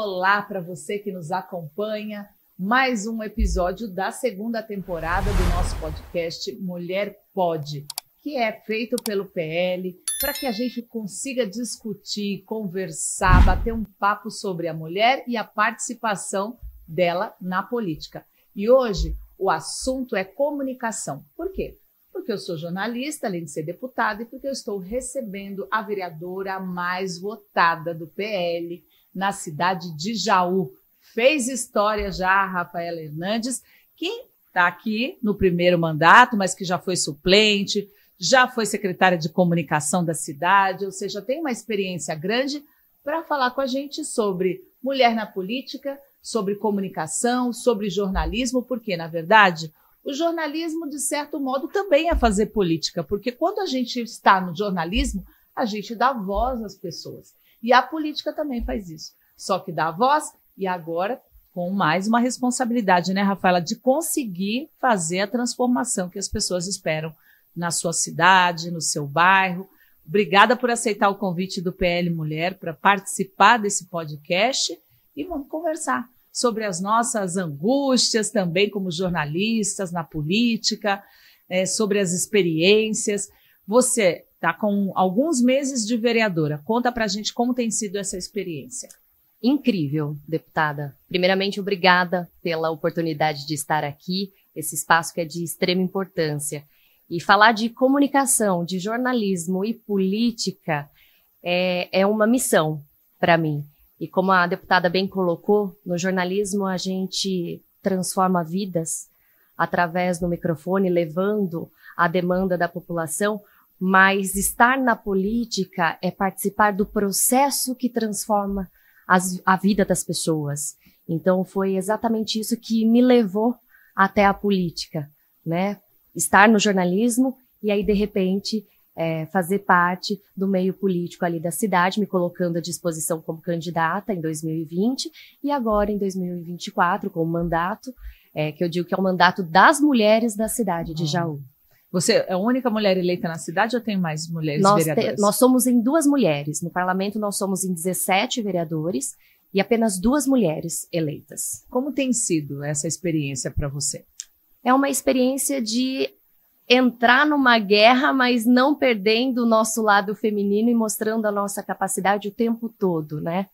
Olá para você que nos acompanha. Mais um episódio da segunda temporada do nosso podcast Mulher Pode, que é feito pelo PL para que a gente consiga discutir, conversar, bater um papo sobre a mulher e a participação dela na política. E hoje o assunto é comunicação. Por quê? Porque eu sou jornalista, além de ser deputada, e porque eu estou recebendo a vereadora mais votada do PL na cidade de Jaú. Fez história já a Rafaela Hernandes, que está aqui no primeiro mandato, mas que já foi suplente, já foi secretária de comunicação da cidade, ou seja, tem uma experiência grande para falar com a gente sobre mulher na política, sobre comunicação, sobre jornalismo, porque, na verdade, o jornalismo, de certo modo, também é fazer política, porque quando a gente está no jornalismo, a gente dá voz às pessoas. E a política também faz isso. Só que dá voz e agora com mais uma responsabilidade, né, Rafaela, de conseguir fazer a transformação que as pessoas esperam na sua cidade, no seu bairro. Obrigada por aceitar o convite do PL Mulher para participar desse podcast e vamos conversar sobre as nossas angústias também como jornalistas na política, sobre as experiências. Você está com alguns meses de vereadora. Conta para a gente como tem sido essa experiência. Incrível, deputada. Primeiramente, obrigada pela oportunidade de estar aqui, esse espaço que é de extrema importância. E falar de comunicação, de jornalismo e política é uma missão para mim. E como a deputada bem colocou, no jornalismo a gente transforma vidas através do microfone, levando a demanda da população, mas estar na política é participar do processo que transforma a vida das pessoas. Então foi exatamente isso que me levou até a política, né? Estar no jornalismo e aí, de repente, fazer parte do meio político ali da cidade, me colocando à disposição como candidata em 2020 e agora em 2024 com o mandato, que eu digo que é o mandato das mulheres da cidade de Jaú. Você é a única mulher eleita na cidade ou tem mais mulheres vereadoras? Nós somos em 2 mulheres. No parlamento nós somos em 17 vereadores e apenas 2 mulheres eleitas. Como tem sido essa experiência para você? É uma experiência de entrar numa guerra, mas não perdendo o nosso lado feminino e mostrando a nossa capacidade o tempo todo, né?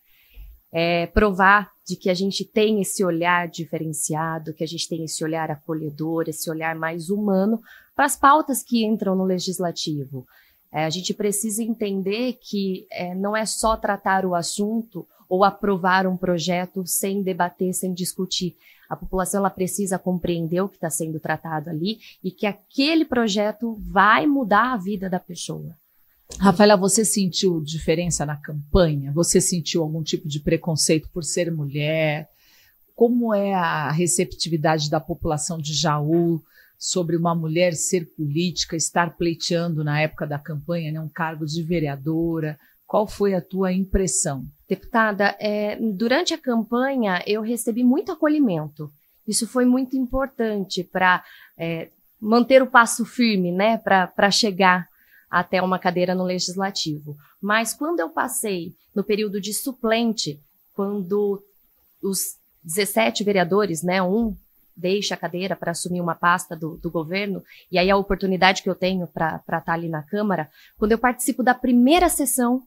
Provar de que a gente tem esse olhar diferenciado, que a gente tem esse olhar acolhedor, esse olhar mais humano para as pautas que entram no legislativo. A gente precisa entender que não é só tratar o assunto ou aprovar um projeto sem debater, sem discutir. A população ela precisa compreender o que está sendo tratado ali e que aquele projeto vai mudar a vida da pessoa. Rafaela, você sentiu diferença na campanha? Você sentiu algum tipo de preconceito por ser mulher? Como é a receptividade da população de Jaú sobre uma mulher ser política, estar pleiteando na época da campanha, né, um cargo de vereadora? Qual foi a tua impressão? Deputada, durante a campanha eu recebi muito acolhimento. Isso foi muito importante para manter o passo firme, né, para chegar até uma cadeira no Legislativo. Mas quando eu passei no período de suplente, quando os 17 vereadores, né, um deixa a cadeira para assumir uma pasta do governo, e aí a oportunidade que eu tenho para estar ali na Câmara, quando eu participo da primeira sessão,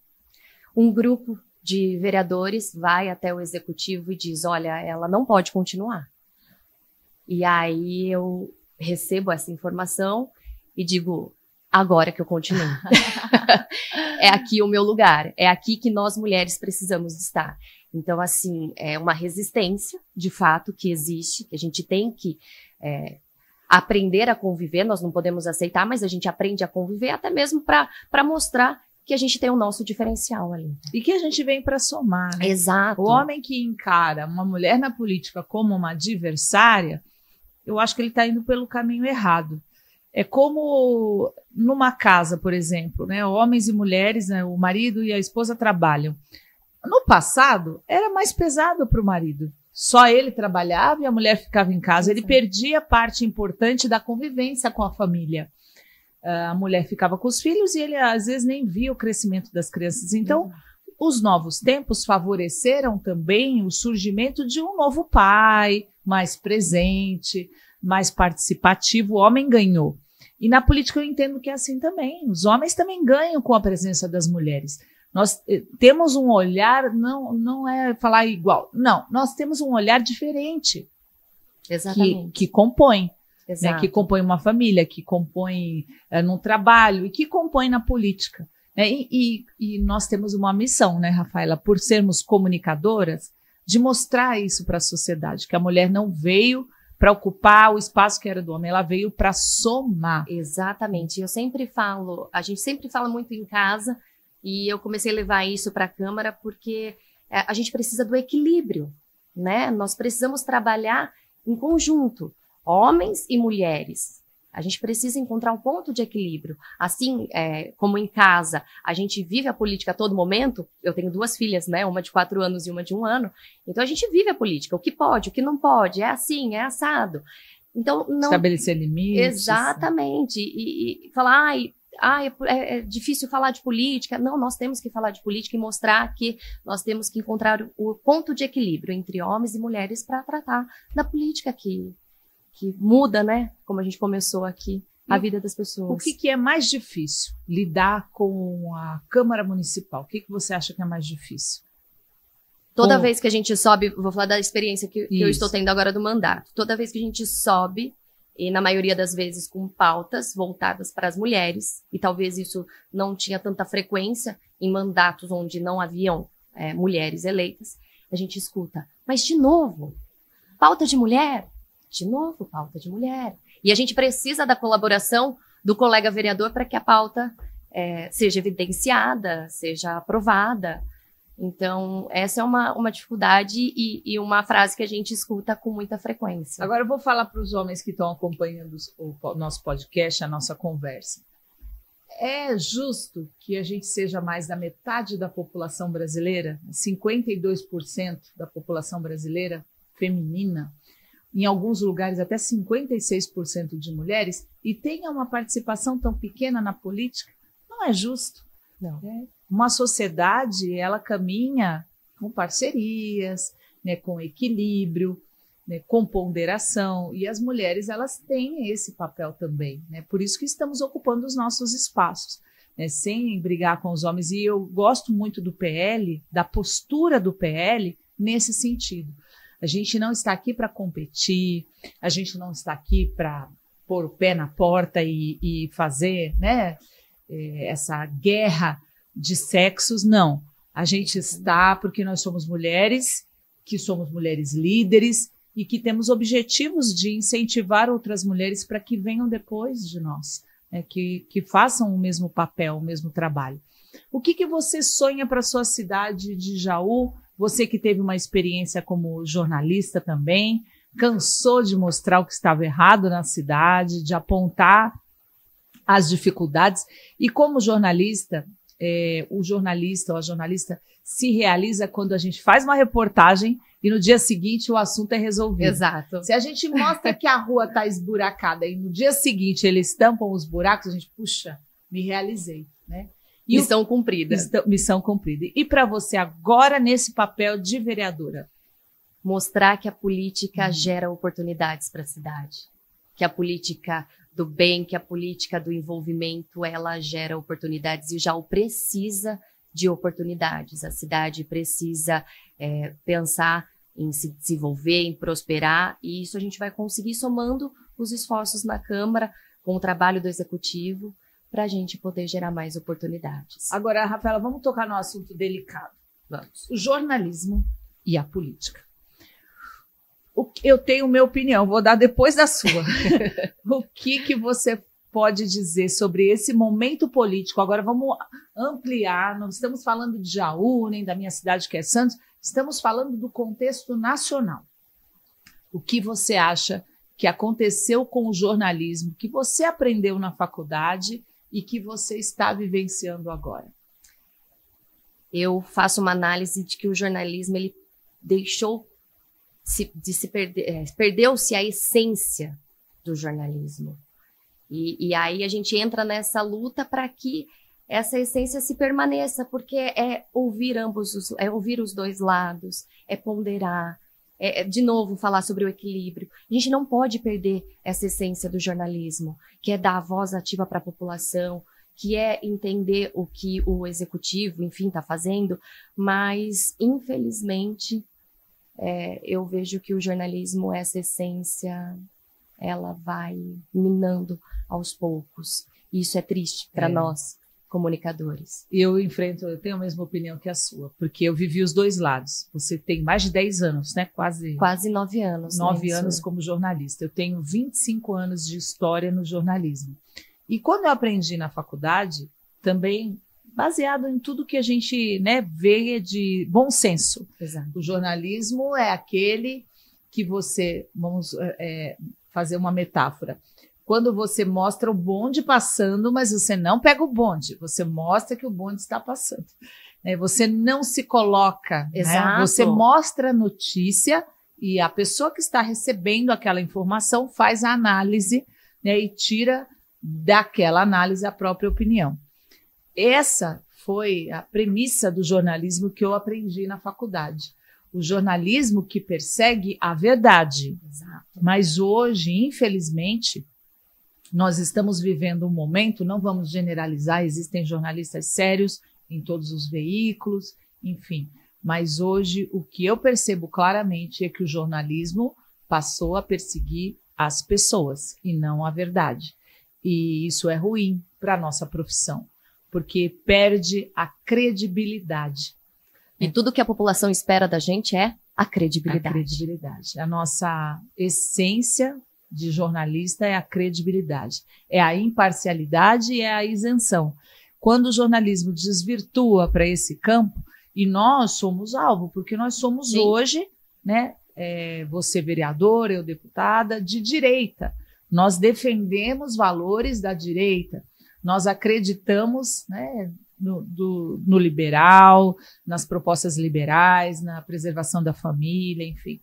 um grupo de vereadores vai até o Executivo e diz, olha, ela não pode continuar. E aí eu recebo essa informação e digo, agora que eu continuo. É aqui o meu lugar, é aqui que nós mulheres precisamos estar. Então, assim, é uma resistência, de fato, que existe, que a gente tem que aprender a conviver, nós não podemos aceitar, mas a gente aprende a conviver até mesmo para mostrar que a gente tem o nosso diferencial ali. E que a gente vem para somar, né? Exato. O homem que encara uma mulher na política como uma adversária, eu acho que ele está indo pelo caminho errado. É como numa casa, por exemplo, né? Homens e mulheres, né? O marido e a esposa trabalham. No passado, era mais pesado para o marido. Só ele trabalhava e a mulher ficava em casa. Ele perdia parte importante da convivência com a família. A mulher ficava com os filhos e ele, às vezes, nem via o crescimento das crianças. Então, os novos tempos favoreceram também o surgimento de um novo pai, mais presente, mais participativo. O homem ganhou. E na política eu entendo que é assim também. Os homens também ganham com a presença das mulheres. Nós temos um olhar, não é falar igual, não, nós temos um olhar diferente. Exatamente. Que compõe. Exato. Né, que compõe uma família, que compõe num trabalho e que compõe na política. Né? E nós temos uma missão, né, Rafaela, por sermos comunicadoras, de mostrar isso para a sociedade, que a mulher não veio para ocupar o espaço que era do homem, ela veio para somar. Exatamente. Eu sempre falo, a gente sempre fala muito em casa, e eu comecei a levar isso para a Câmara porque a gente precisa do equilíbrio, né? Nós precisamos trabalhar em conjunto. Homens e mulheres, a gente precisa encontrar um ponto de equilíbrio. Assim, como em casa, a gente vive a política a todo momento. Eu tenho 2 filhas, né? Uma de 4 anos e uma de 1 ano. Então, a gente vive a política. O que pode, o que não pode. É assim, é assado. Então, não... Estabelecer limites. Exatamente. E falar, é difícil falar de política. Não, nós temos que falar de política e mostrar que nós temos que encontrar o ponto de equilíbrio entre homens e mulheres para tratar da política que muda, né? Como a gente começou aqui, a vida das pessoas. O que é mais difícil? Lidar com a Câmara Municipal. O que você acha que é mais difícil? Toda vez que a gente sobe, vou falar da experiência que eu estou tendo agora do mandato. Toda vez que a gente sobe, e na maioria das vezes com pautas voltadas para as mulheres, e talvez isso não tinha tanta frequência em mandatos onde não haviam mulheres eleitas, a gente escuta, mas de novo, pauta de mulher? De novo, pauta de mulher. E a gente precisa da colaboração do colega vereador para que a pauta seja evidenciada, seja aprovada. Então, essa é uma dificuldade e uma frase que a gente escuta com muita frequência. Agora eu vou falar para os homens que estão acompanhando o nosso podcast, a nossa conversa. É justo que a gente seja mais da metade da população brasileira, 52% da população brasileira feminina, em alguns lugares até 56% de mulheres, e tenha uma participação tão pequena na política? Não é justo. Não. Uma sociedade, ela caminha com parcerias, né, com equilíbrio, né, com ponderação, e as mulheres, elas têm esse papel também, né? Por isso que estamos ocupando os nossos espaços, né, sem brigar com os homens. E eu gosto muito do PL, da postura do PL nesse sentido. A gente não está aqui para competir, a gente não está aqui para pôr o pé na porta e fazer, né, essa guerra de sexos, não. A gente está porque nós somos mulheres, que somos mulheres líderes e que temos objetivos de incentivar outras mulheres para que venham depois de nós, né, que façam o mesmo papel, o mesmo trabalho. O que você sonha para a sua cidade de Jaú? Você que teve uma experiência como jornalista também, cansou de mostrar o que estava errado na cidade, de apontar as dificuldades. E como jornalista, o jornalista ou a jornalista se realiza quando a gente faz uma reportagem e no dia seguinte o assunto é resolvido. Exato. Se a gente mostra que a rua está esburacada e no dia seguinte eles tampam os buracos, a gente, puxa, me realizei, né? Missão cumprida. Missão cumprida. E para você agora nesse papel de vereadora? Mostrar que a política gera oportunidades para a cidade. Que a política do bem, que a política do envolvimento, ela gera oportunidades e Jaú precisa de oportunidades. A cidade precisa pensar em se desenvolver, em prosperar, e isso a gente vai conseguir somando os esforços na Câmara, com o trabalho do Executivo, para a gente poder gerar mais oportunidades. Agora, Rafaela, vamos tocar no assunto delicado. Vamos. O jornalismo e a política. Eu tenho minha opinião, vou dar depois da sua. O que você pode dizer sobre esse momento político? Agora vamos ampliar, não estamos falando de Jaú, nem da minha cidade que é Santos, estamos falando do contexto nacional. O que você acha que aconteceu com o jornalismo, que você aprendeu na faculdade e que você está vivenciando agora? Eu faço uma análise de que o jornalismo ele deixou de se perder, perdeu-se a essência do jornalismo. E aí a gente entra nessa luta para que essa essência se permaneça, porque é ouvir é ouvir os dois lados, é ponderar, de novo, falar sobre o equilíbrio. A gente não pode perder essa essência do jornalismo, que é dar a voz ativa para a população, que é entender o que o executivo, enfim, está fazendo, mas, infelizmente, eu vejo que o jornalismo, essa essência, ela vai minando aos poucos. E isso é triste para nós, comunicadores. Eu tenho a mesma opinião que a sua, porque eu vivi os dois lados. Você tem mais de 10 anos, né? Quase 9 anos. 9 anos como jornalista. Eu tenho 25 anos de história no jornalismo. E quando eu aprendi na faculdade, também baseado em tudo que a gente, né, vê de bom senso. Exato. O jornalismo é aquele que vamos fazer uma metáfora. Quando você mostra o bonde passando, mas você não pega o bonde, você mostra que o bonde está passando. Você não se coloca, né? Você mostra a notícia e a pessoa que está recebendo aquela informação faz a análise, né, e tira daquela análise a própria opinião. Essa foi a premissa do jornalismo que eu aprendi na faculdade. O jornalismo que persegue a verdade. Exato. Mas hoje, infelizmente, nós estamos vivendo um momento, não vamos generalizar, existem jornalistas sérios em todos os veículos, enfim. Mas hoje o que eu percebo claramente é que o jornalismo passou a perseguir as pessoas e não a verdade. E isso é ruim para a nossa profissão, porque perde a credibilidade. E tudo que a população espera da gente é a credibilidade. A credibilidade. A nossa essência de jornalista é a credibilidade, é a imparcialidade e é a isenção. Quando o jornalismo desvirtua para esse campo, e nós somos alvo, porque nós somos hoje, né, você vereador, eu deputada, de direita. Nós defendemos valores da direita, nós acreditamos, né, no liberal, nas propostas liberais, na preservação da família, enfim.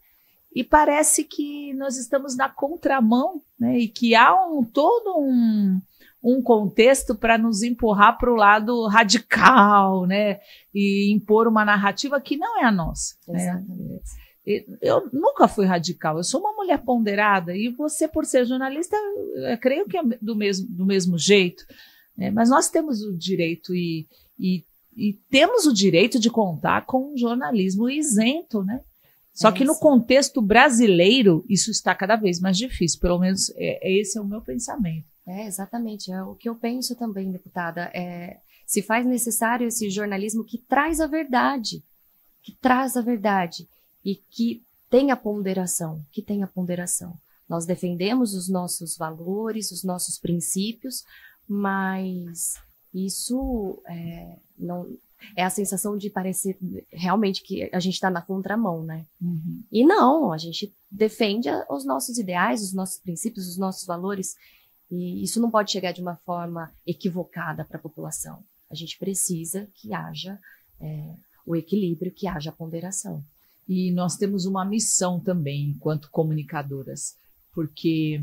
E parece que nós estamos na contramão, né, e que há todo um contexto para nos empurrar para o lado radical, né, e impor uma narrativa que não é a nossa. Exatamente. Né? Eu nunca fui radical, eu sou uma mulher ponderada, e você, por ser jornalista, eu creio que é do mesmo jeito, né? Mas nós temos o direito e temos o direito de contar com um jornalismo isento, né? Só que no contexto brasileiro, isso está cada vez mais difícil, pelo menos esse é o meu pensamento. Exatamente, é o que eu penso também, deputada. Se faz necessário esse jornalismo que traz a verdade, e que tenha ponderação, Nós defendemos os nossos valores, os nossos princípios, mas isso não é a sensação de parecer realmente que a gente está na contramão, né? Uhum. E não, a gente defende os nossos ideais, os nossos princípios, os nossos valores, e isso não pode chegar de uma forma equivocada para a população. A gente precisa que haja o equilíbrio, que haja a ponderação. E nós temos uma missão também, enquanto comunicadoras, porque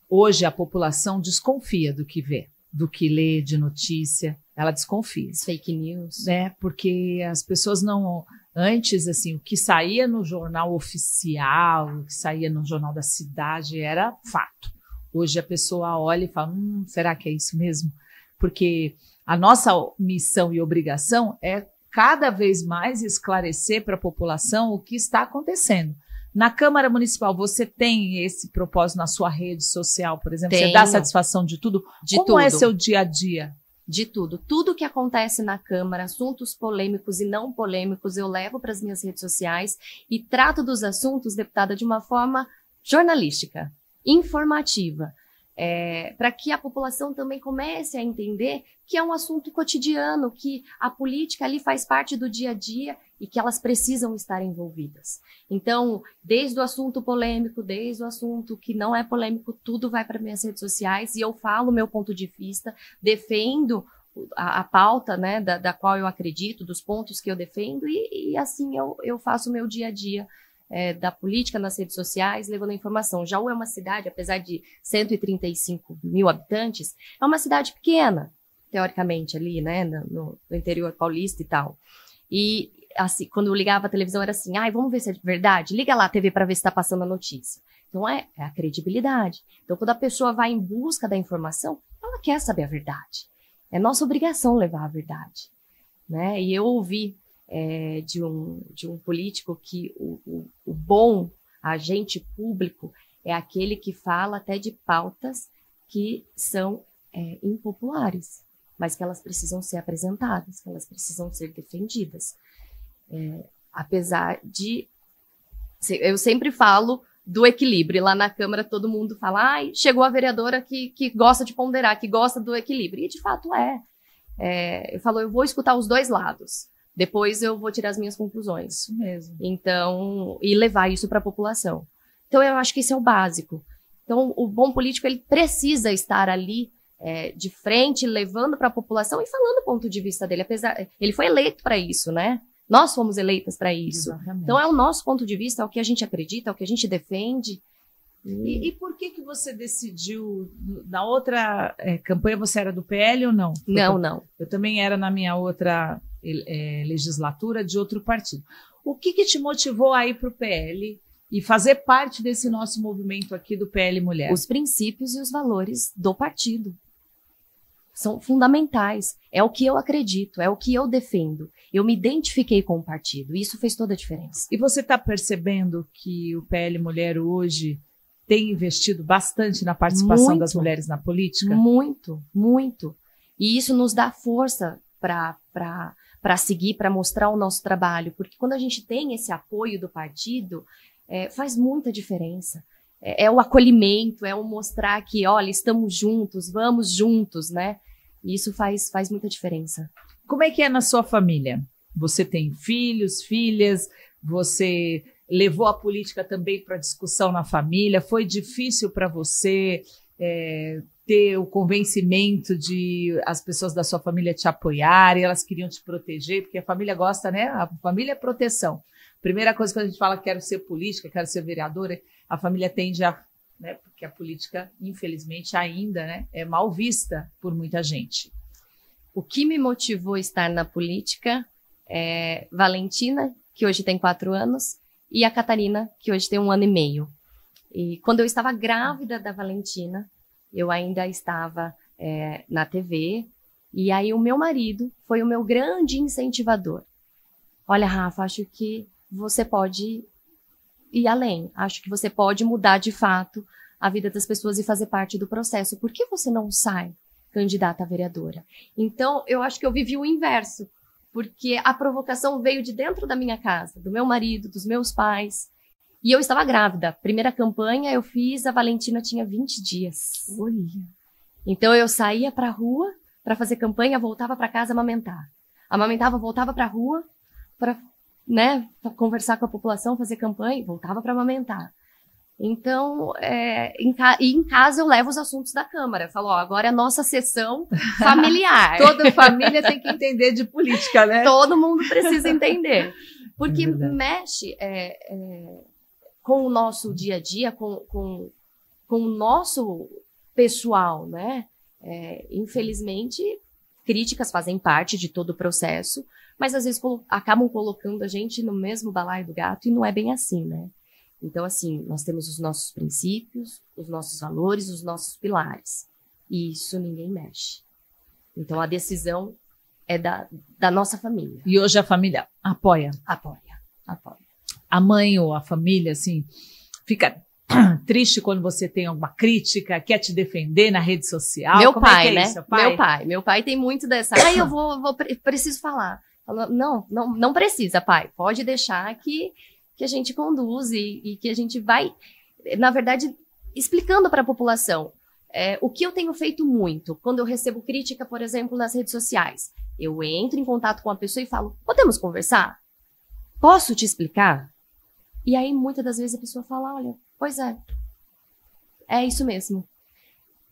hoje a população desconfia do que vê, do que lê de notícia, ela desconfia. Fake news. Né? Porque as pessoas não... Antes, assim, o que saía no jornal oficial, o que saía no jornal da cidade era fato. Hoje a pessoa olha e fala, será que é isso mesmo? Porque a nossa missão e obrigação é cada vez mais esclarecer para a população o que está acontecendo. Na Câmara Municipal, você tem esse propósito na sua rede social, por exemplo? Tenho. Você dá satisfação de tudo? Como é seu dia a dia? De tudo. Tudo que acontece na Câmara, assuntos polêmicos e não polêmicos, eu levo para as minhas redes sociais e trato dos assuntos, deputada, de uma forma jornalística, informativa, para que a população também comece a entender que é um assunto cotidiano, que a política ali faz parte do dia a dia e que elas precisam estar envolvidas. Então, desde o assunto polêmico, desde o assunto que não é polêmico, tudo vai para minhas redes sociais e eu falo o meu ponto de vista, defendo a pauta, né, da qual eu acredito, dos pontos que eu defendo e assim eu faço o meu dia a dia da política nas redes sociais, levando a informação. Jaú é uma cidade, apesar de 135 mil habitantes, é uma cidade pequena. teoricamente, ali, né, no interior paulista e tal. E, assim, quando eu ligava a televisão, era assim, ai, vamos ver se é verdade? Liga lá a TV para ver se está passando a notícia. Então, é a credibilidade. Então, quando a pessoa vai em busca da informação, ela quer saber a verdade. É nossa obrigação levar a verdade, né? E eu ouvi de um político que o bom agente público é aquele que fala até de pautas que são impopulares, mas que elas precisam ser apresentadas, que elas precisam ser defendidas. Apesar de... Eu sempre falo do equilíbrio. Lá na Câmara todo mundo fala, ai, chegou a vereadora que gosta de ponderar, que gosta do equilíbrio. E de fato eu falo, eu vou escutar os dois lados. Depois eu vou tirar as minhas conclusões. Isso mesmo. Então, e levar isso para a população. Então, eu acho que isso é o básico. Então, o bom político, ele precisa estar ali de frente, levando para a população e falando o ponto de vista dele. Ele foi eleito para isso, né? Nós fomos eleitas para isso. Exatamente. Então, é o nosso ponto de vista, é o que a gente acredita, é o que a gente defende. E por que você decidiu, na outra campanha, você era do PL ou não? Não. Eu também era na minha outra legislatura de outro partido. O que te motivou a ir para o PL e fazer parte desse nosso movimento aqui do PL Mulher? Os princípios e os valores do partido são fundamentais. É o que eu acredito, é o que eu defendo. Eu me identifiquei com o partido, e isso fez toda a diferença. E você está percebendo que o PL Mulher hoje tem investido bastante na participação das mulheres na política? Muito, muito. E isso nos dá força para seguir, para mostrar o nosso trabalho, porque quando a gente tem esse apoio do partido, faz muita diferença. É o acolhimento, é o mostrar que, olha, estamos juntos, vamos juntos, né? E isso faz muita diferença. Como é que é na sua família? Você tem filhos, filhas, você levou a política também para discussão na família? Foi difícil para você ter o convencimento de as pessoas da sua família te apoiarem, elas queriam te proteger, porque a família gosta, né? A família é proteção. Primeira coisa que a gente fala, quero ser política, quero ser vereadora, a família tende a, né? Porque a política, infelizmente, ainda, né, é mal vista por muita gente. O que me motivou a estar na política é Valentina, que hoje tem 4 anos, e a Catarina, que hoje tem 1 ano e meio. E quando eu estava grávida da Valentina, eu ainda estava na TV, e aí o meu marido foi o meu grande incentivador. Olha, Rafa, acho que você pode ir além, acho que você pode mudar de fato a vida das pessoas e fazer parte do processo. Por que você não sai candidata a vereadora? Então, eu acho que eu vivi o inverso, porque a provocação veio de dentro da minha casa, do meu marido, dos meus pais. E eu estava grávida. Primeira campanha eu fiz, a Valentina tinha 20 dias. Olha. Então eu saía para a rua para fazer campanha, voltava para casa amamentar. Amamentava, voltava para a rua para, né, conversar com a população, fazer campanha, voltava para amamentar. Então, em casa eu levo os assuntos da Câmara. Eu falo, ó, agora é a nossa sessão familiar. Toda família tem que entender de política, né? Todo mundo precisa entender. Porque mexe com o nosso dia a dia, com o nosso pessoal, né? Infelizmente, críticas fazem parte de todo o processo, mas às vezes acabam colocando a gente no mesmo balaio do gato e não é bem assim, né? Então, assim, nós temos os nossos princípios, os nossos valores, os nossos pilares. E isso ninguém mexe. Então, a decisão é da nossa família. E hoje a família apoia? Apoia. A mãe ou a família, assim, fica triste quando você tem alguma crítica, quer te defender na rede social? Meu Como pai, é que é né? isso, pai? Meu pai tem muito dessa. Aí eu preciso falar. Não precisa, pai. Pode deixar que a gente conduz e que a gente vai, na verdade, explicando para a população. O que eu tenho feito muito, quando eu recebo crítica, por exemplo, nas redes sociais, eu entro em contato com a pessoa e falo, podemos conversar? Posso te explicar? E aí, muitas das vezes, a pessoa fala, olha, pois é isso mesmo.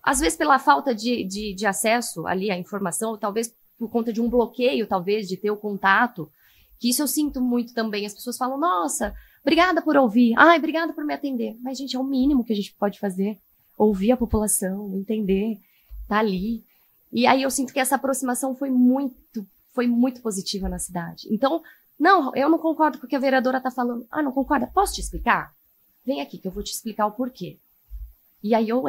Às vezes, pela falta de acesso ali à informação, ou talvez por conta de um bloqueio, talvez, de ter o contato, que isso eu sinto muito também. As pessoas falam, nossa, obrigada por ouvir. Ai, obrigada por me atender. Mas, gente, é o mínimo que a gente pode fazer. Ouvir a população, entender, tá ali. E aí eu sinto que essa aproximação foi muito positiva na cidade. Então, não, eu não concordo com o que a vereadora está falando. Ah, não concorda? Posso te explicar? Vem aqui que eu vou te explicar o porquê. E aí eu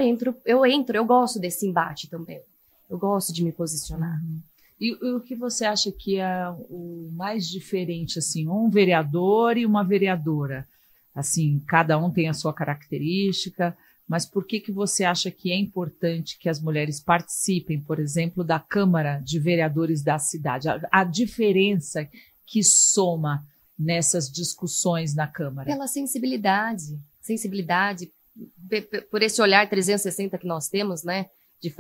gosto desse embate também. Eu gosto de me posicionar. Uhum. E o que você acha que é o mais diferente, assim, um vereador e uma vereadora? Assim, cada um tem a sua característica, mas por que você acha que é importante que as mulheres participem, por exemplo, da Câmara de Vereadores da cidade? A diferença que soma nessas discussões na Câmara? Pela sensibilidade, por esse olhar 360 que nós temos, né, de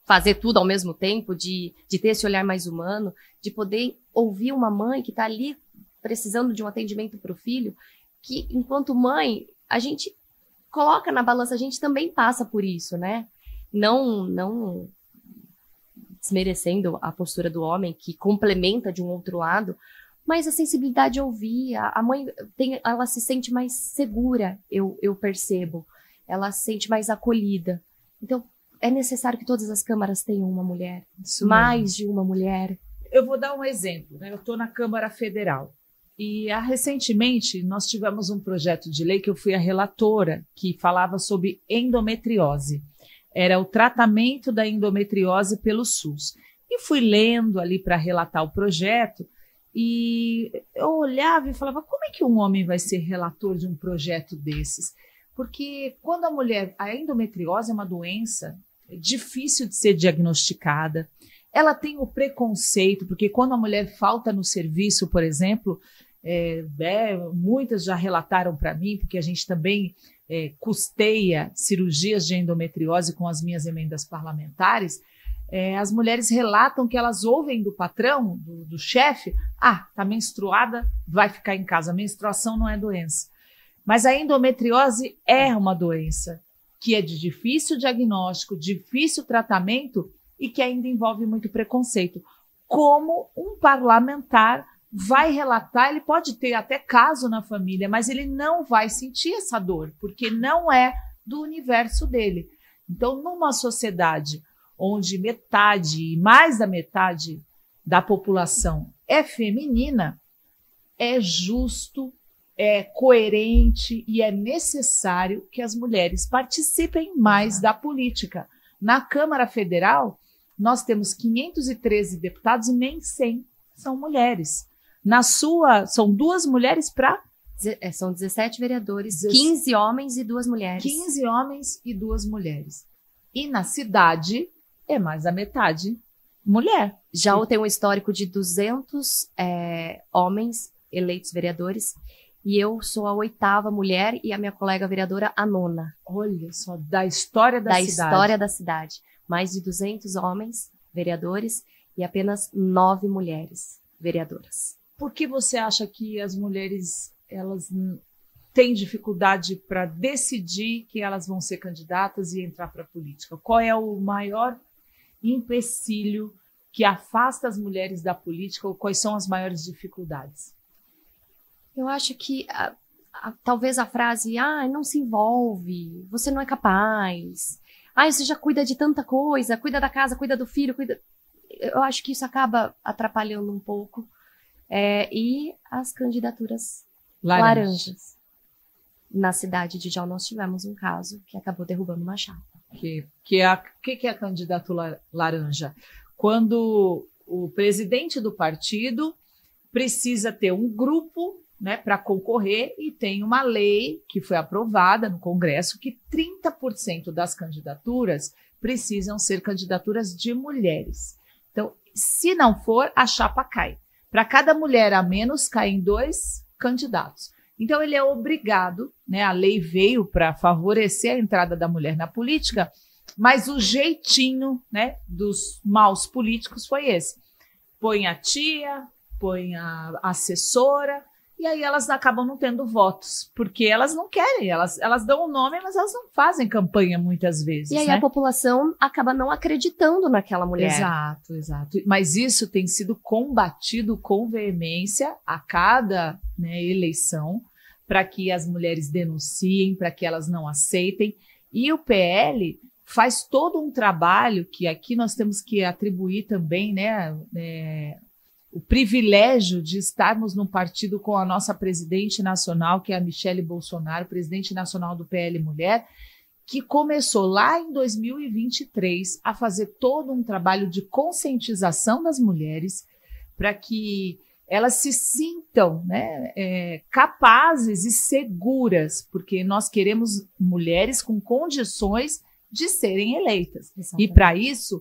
fazer tudo ao mesmo tempo, de ter esse olhar mais humano, de poder ouvir uma mãe que está ali precisando de um atendimento para o filho, que enquanto mãe, a gente coloca na balança, a gente também passa por isso, né? Não desmerecendo a postura do homem, que complementa de um outro lado, mas a sensibilidade de ouvir, a mãe ela se sente mais segura, eu percebo, ela se sente mais acolhida. Então, é necessário que todas as câmaras tenham uma mulher, mais de uma mulher. Eu vou dar um exemplo, né? Eu estou na Câmara Federal e recentemente nós tivemos um projeto de lei que eu fui a relatora, que falava sobre endometriose. Era o tratamento da endometriose pelo SUS. E fui lendo ali para relatar o projeto e eu olhava e falava, como é que um homem vai ser relator de um projeto desses? Porque quando a endometriose é uma doença difícil de ser diagnosticada, ela tem o preconceito, porque quando a mulher falta no serviço, por exemplo, muitas já relataram para mim, porque a gente também custeia cirurgias de endometriose com as minhas emendas parlamentares, as mulheres relatam que elas ouvem do patrão, do chefe, tá menstruada, vai ficar em casa, a menstruação não é doença. Mas a endometriose é uma doença que é de difícil diagnóstico, difícil tratamento e que ainda envolve muito preconceito. Como um parlamentar vai relatar, ele pode ter até caso na família, mas ele não vai sentir essa dor, porque não é do universo dele. Então, numa sociedade onde metade e mais da metade da população é feminina, é justo, é coerente e é necessário que as mulheres participem mais da política. Na Câmara Federal, nós temos 513 deputados e nem 100 são mulheres. São 2 mulheres para... São 17 vereadores, 15 homens e 2 mulheres. 15 homens e 2 mulheres. E na cidade, é mais da metade mulher. Já tem um histórico de 200 homens eleitos vereadores. E eu sou a 8ª mulher e a minha colega vereadora a 9ª. Olha só, da história da cidade. Da história da cidade. Mais de 200 homens vereadores e apenas 9 mulheres vereadoras. Por que você acha que as mulheres elas têm dificuldade para decidir que elas vão ser candidatas e entrar para a política? Qual é o maior empecilho que afasta as mulheres da política ou quais são as maiores dificuldades? Eu acho que talvez a frase, não se envolve, você não é capaz, você já cuida de tanta coisa, cuida da casa, cuida do filho, eu acho que isso acaba atrapalhando um pouco. E as candidaturas laranjas. Na cidade de Jau nós tivemos um caso que acabou derrubando uma chapa. Que é a candidatura laranja? Quando o presidente do partido precisa ter um grupo, né, para concorrer, e tem uma lei que foi aprovada no Congresso que 30% das candidaturas precisam ser candidaturas de mulheres. Então, se não for, a chapa cai. Para cada mulher a menos, caem 2 candidatos. Então, ele é obrigado, né, a lei veio para favorecer a entrada da mulher na política, mas o jeitinho, né, dos maus políticos foi esse. Põe a tia, põe a assessora, e aí elas acabam não tendo votos, porque elas não querem, elas dão o nome, mas elas não fazem campanha muitas vezes. E aí, né? A população acaba não acreditando naquela mulher. Exato. Mas isso tem sido combatido com veemência a cada, né, eleição, para que as mulheres denunciem, para que elas não aceitem. E o PL faz todo um trabalho que aqui nós temos que atribuir também, né, o privilégio de estarmos num partido com a nossa presidente nacional, que é a Michele Bolsonaro, presidente nacional do PL Mulher, que começou lá em 2023 a fazer todo um trabalho de conscientização das mulheres para que elas se sintam, né, capazes e seguras, porque nós queremos mulheres com condições de serem eleitas. Exatamente. E para isso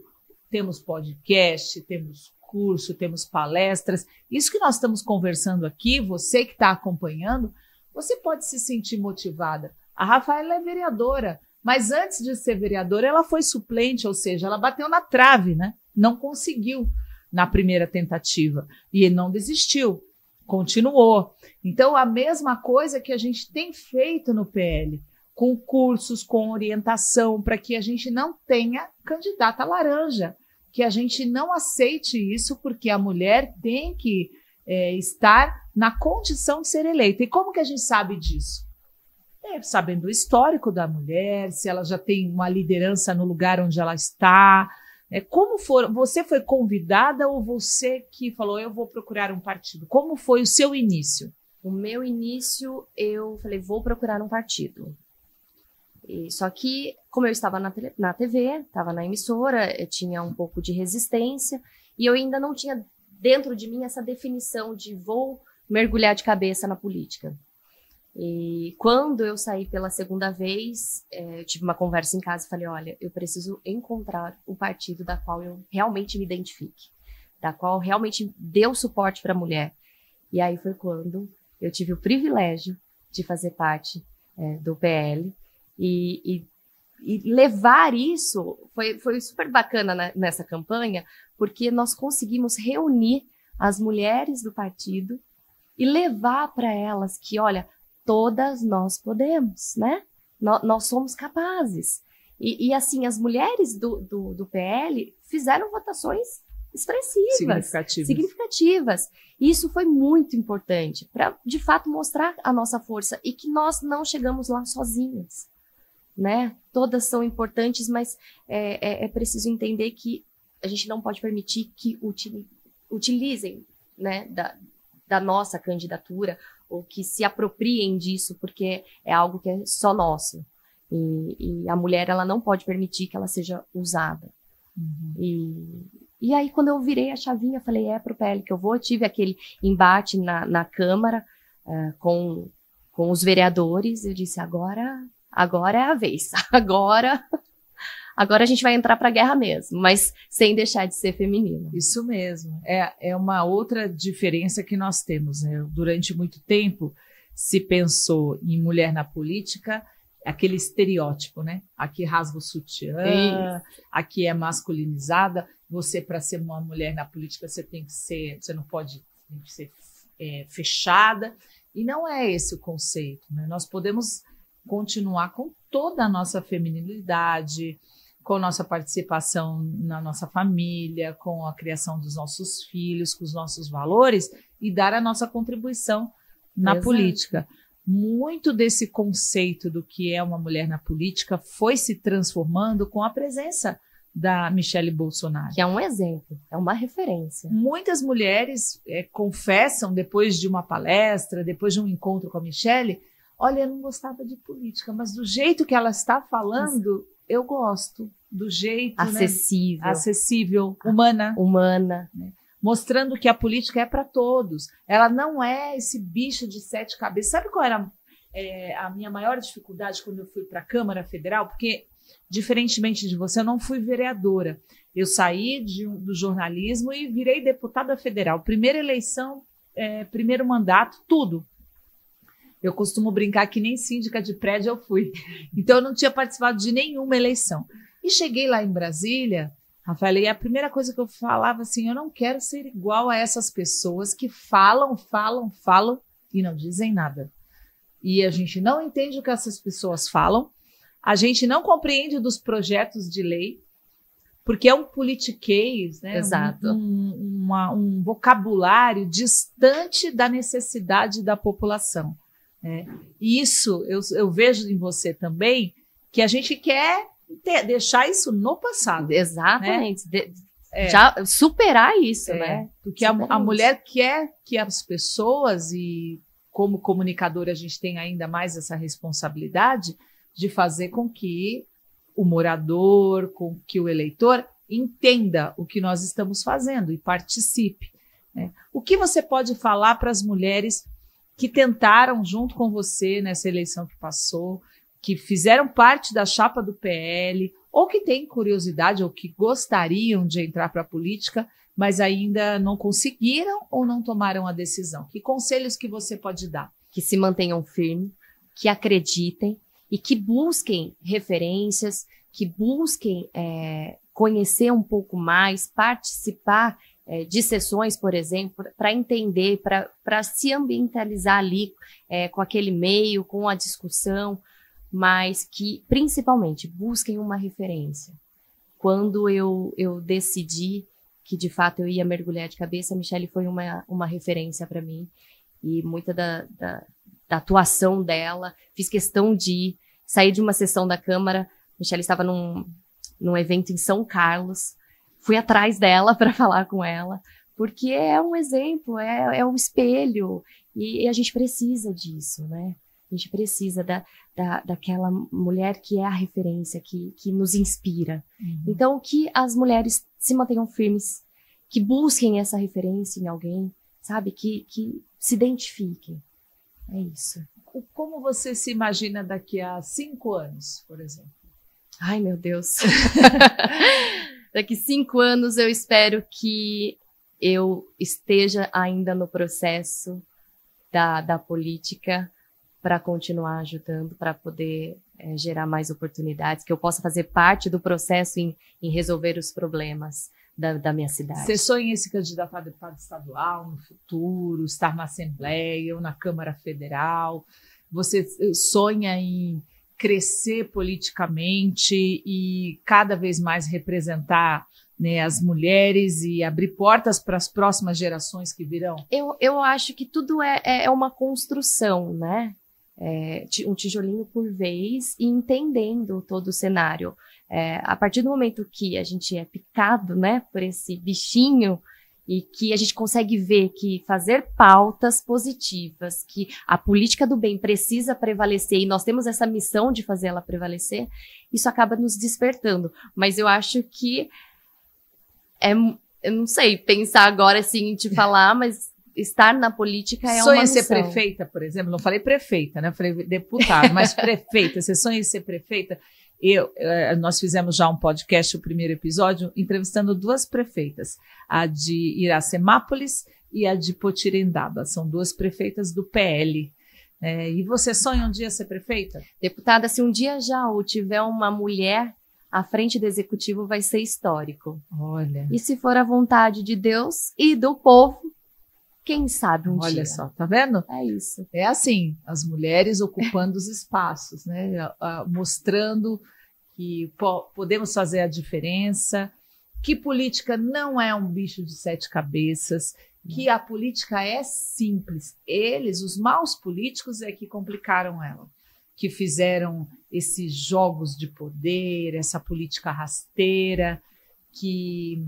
temos podcast, temos curso, temos palestras. Isso que nós estamos conversando aqui, você que está acompanhando, você pode se sentir motivada. A Rafaela é vereadora, mas antes de ser vereadora, ela foi suplente, ou seja, ela bateu na trave, né? Não conseguiu na primeira tentativa e não desistiu, continuou. Então, a mesma coisa que a gente tem feito no PL, com cursos, com orientação, para que a gente não tenha candidata laranja, que a gente não aceite isso, porque a mulher tem que estar na condição de ser eleita. E como que a gente sabe disso? Sabendo o histórico da mulher, se ela já tem uma liderança no lugar onde ela está. Como você foi convidada ou você que falou, eu vou procurar um partido? Como foi o seu início? O meu início, eu falei, vou procurar um partido. Só que, como eu estava na TV, estava na emissora, eu tinha um pouco de resistência e eu ainda não tinha dentro de mim essa definição de vou mergulhar de cabeça na política. E quando eu saí pela segunda vez, eu tive uma conversa em casa e falei, olha, eu preciso encontrar o partido da qual eu realmente me identifique, da qual realmente deu suporte para a mulher. E aí foi quando eu tive o privilégio de fazer parte do PL e levar isso, foi super bacana nessa campanha, porque nós conseguimos reunir as mulheres do partido e levar para elas que, olha, todas nós podemos, né? Nós somos capazes. E assim, as mulheres do PL fizeram votações expressivas, significativas. E isso foi muito importante para, de fato, mostrar a nossa força e que nós não chegamos lá sozinhas, né? Todas são importantes, mas é preciso entender que a gente não pode permitir que utilizem, né, da nossa candidatura ou que se apropriem disso, porque é algo que é só nosso. E a mulher, ela não pode permitir que ela seja usada. Uhum. E aí, quando eu virei a chavinha, falei, pro PL que eu vou. Eu tive aquele embate na Câmara com os vereadores. Eu disse, agora é a vez. Agora a gente vai entrar para a guerra mesmo, mas sem deixar de ser feminina. Isso mesmo. É uma outra diferença que nós temos, né? Durante muito tempo se pensou em mulher na política, aquele estereótipo, né? Aqui rasga o sutiã, aqui é masculinizada. Você, para ser uma mulher na política, você tem que ser fechada. E não é esse o conceito, né? Nós podemos continuar com toda a nossa feminilidade, com nossa participação na nossa família, com a criação dos nossos filhos, com os nossos valores e dar a nossa contribuição na política. Muito desse conceito do que é uma mulher na política foi se transformando com a presença da Michele Bolsonaro. Que é um exemplo, é uma referência. Muitas mulheres confessam, depois de uma palestra, depois de um encontro com a Michele, olha, eu não gostava de política, mas do jeito que ela está falando, eu gosto. Do jeito acessível, né? Acessível, humana. Né? Mostrando que a política é para todos. Ela não é esse bicho de 7 cabeças. Sabe qual era a minha maior dificuldade quando eu fui para a Câmara Federal? Porque, diferentemente de você, eu não fui vereadora. Eu saí do jornalismo e virei deputada federal. Primeira eleição, primeiro mandato, tudo. Eu costumo brincar que nem síndica de prédio eu fui. Então, eu não tinha participado de nenhuma eleição. E cheguei lá em Brasília, Rafaela, e a primeira coisa que eu falava assim, eu não quero ser igual a essas pessoas que falam e não dizem nada. E a gente não entende o que essas pessoas falam, a gente não compreende dos projetos de lei, porque é um politiquês, né? Exato. Um vocabulário distante da necessidade da população. E isso eu vejo em você também, que a gente quer deixar isso no passado. Exatamente. Né? Já superar isso, né? Porque a mulher quer que as pessoas, e como comunicadora a gente tem ainda mais essa responsabilidade de fazer com que o morador, com que o eleitor entenda o que nós estamos fazendo e participe. Né? O que você pode falar para as mulheres que tentaram junto com você nessa eleição que passou, que fizeram parte da chapa do PL, ou que têm curiosidade ou que gostariam de entrar para a política, mas ainda não conseguiram ou não tomaram a decisão? Que conselhos que você pode dar? Que se mantenham firmes, que acreditem e que busquem referências, que busquem conhecer um pouco mais, participar de sessões, por exemplo, para entender, para se ambientalizar ali com aquele meio, com a discussão, mas que, principalmente, busquem uma referência. Quando eu decidi que, de fato, eu ia mergulhar de cabeça, a Michelle foi uma referência para mim, e muita da atuação dela, fiz questão de sair de uma sessão da Câmara. A Michelle estava num evento em São Carlos, fui atrás dela para falar com ela, porque é um exemplo, é um espelho, e a gente precisa disso, né? A gente precisa daquela mulher que é a referência, que nos inspira. Uhum. Então, que as mulheres se mantenham firmes, que busquem essa referência em alguém, sabe? Que se identifiquem. É isso. Como você se imagina daqui a 5 anos, por exemplo? Ai, meu Deus. Daqui 5 anos eu espero que eu esteja ainda no processo da política, para continuar ajudando, para poder gerar mais oportunidades, que eu possa fazer parte do processo em resolver os problemas da minha cidade. Você sonha em se candidatar a deputado estadual no futuro, estar na Assembleia ou na Câmara Federal? Você sonha em crescer politicamente e cada vez mais representar, né, as mulheres e abrir portas para as próximas gerações que virão? Eu acho que tudo é uma construção, né? Um tijolinho por vez, e entendendo todo o cenário. A partir do momento que a gente é picado, né, por esse bichinho, e que a gente consegue ver que fazer pautas positivas, que a política do bem precisa prevalecer, e nós temos essa missão de fazer ela prevalecer, isso acaba nos despertando. Mas eu acho que eu não sei, pensar agora assim, te falar, mas estar na política é uma missão. Sonha ser prefeita, por exemplo? Não falei prefeita, né? Falei deputada, mas prefeita. Você sonha em ser prefeita? Nós fizemos já um podcast, o primeiro episódio, entrevistando 2 prefeitas, a de Iracemápolis e a de Potirendaba. São 2 prefeitas do PL. E você sonha um dia ser prefeita? Deputada, se um dia já tiver uma mulher à frente do executivo, vai ser histórico. Olha. E se for a vontade de Deus e do povo, quem sabe um dia. Olha só, tá vendo? É isso. É assim, as mulheres ocupando os espaços, né? Mostrando que podemos fazer a diferença, que política não é um bicho de 7 cabeças, que a política é simples. Eles, os maus políticos, é que complicaram ela, que fizeram esses jogos de poder, essa política rasteira, que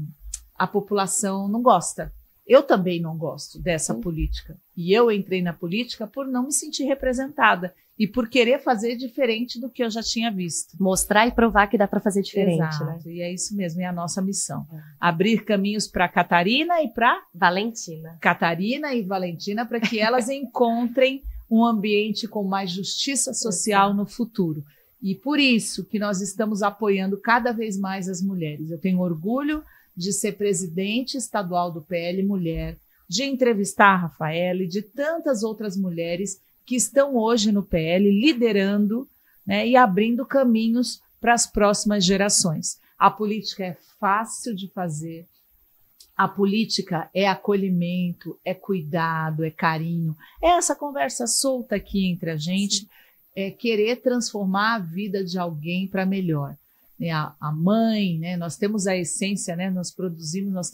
a população não gosta. Eu também não gosto dessa política. E eu entrei na política por não me sentir representada e por querer fazer diferente do que eu já tinha visto. Mostrar e provar que dá para fazer diferente. Exato, né? E é isso mesmo, é a nossa missão. Abrir caminhos para Catarina e para Valentina. Catarina e Valentina, para que elas encontrem um ambiente com mais justiça social no futuro. E por isso que nós estamos apoiando cada vez mais as mulheres. Eu tenho orgulho de ser presidente estadual do PL Mulher, de entrevistar a Rafaela e de tantas outras mulheres que estão hoje no PL liderando, né, e abrindo caminhos para as próximas gerações. A política é fácil de fazer, a política é acolhimento, é cuidado, é carinho, é essa conversa solta aqui entre a gente, é querer transformar a vida de alguém para melhor. A mãe, né? Nós temos a essência, né? Nós produzimos,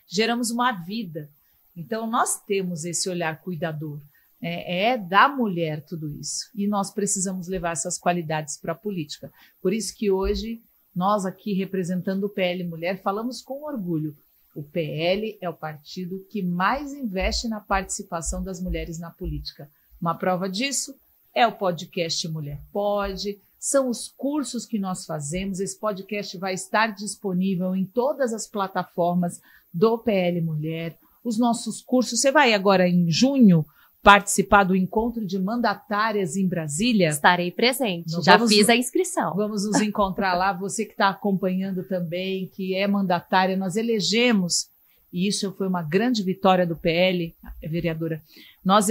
geramos uma vida. Então, nós temos esse olhar cuidador. É da mulher tudo isso. E nós precisamos levar essas qualidades para a política. Por isso que hoje Nós aqui, representando o PL Mulher, falamos com orgulho. O PL é o partido que mais investe na participação das mulheres na política. Uma prova disso é o podcast Mulher Pode, são os cursos que nós fazemos. Esse podcast vai estar disponível em todas as plataformas do PL Mulher. Os nossos cursos, você vai agora em junho participar do encontro de mandatárias em Brasília? Estarei presente, já fiz a inscrição. Vamos nos encontrar lá, você que está acompanhando também, que é mandatária, nós elegemos, e isso foi uma grande vitória do PL, vereadora, nós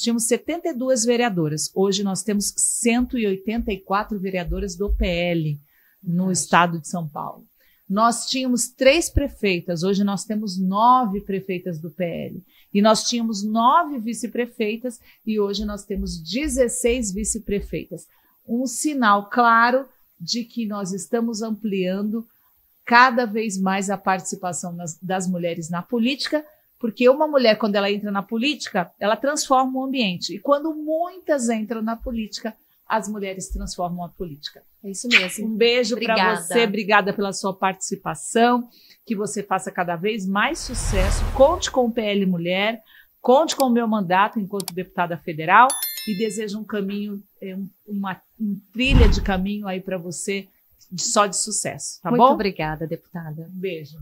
tínhamos 72 vereadoras, hoje nós temos 184 vereadoras do PL no estado de São Paulo. Nós tínhamos 3 prefeitas, hoje nós temos 9 prefeitas do PL. E nós tínhamos 9 vice-prefeitas e hoje nós temos 16 vice-prefeitas. Um sinal claro de que nós estamos ampliando cada vez mais a participação das mulheres na política, porque uma mulher, quando ela entra na política, ela transforma o ambiente. E quando muitas entram na política, as mulheres transformam a política. É isso mesmo. Um beijo para você, obrigada pela sua participação, que você faça cada vez mais sucesso. Conte com o PL Mulher, conte com o meu mandato enquanto deputada federal e desejo um caminho, uma trilha de caminho aí para você só de sucesso, tá bom? Muito obrigada, deputada. Um beijo.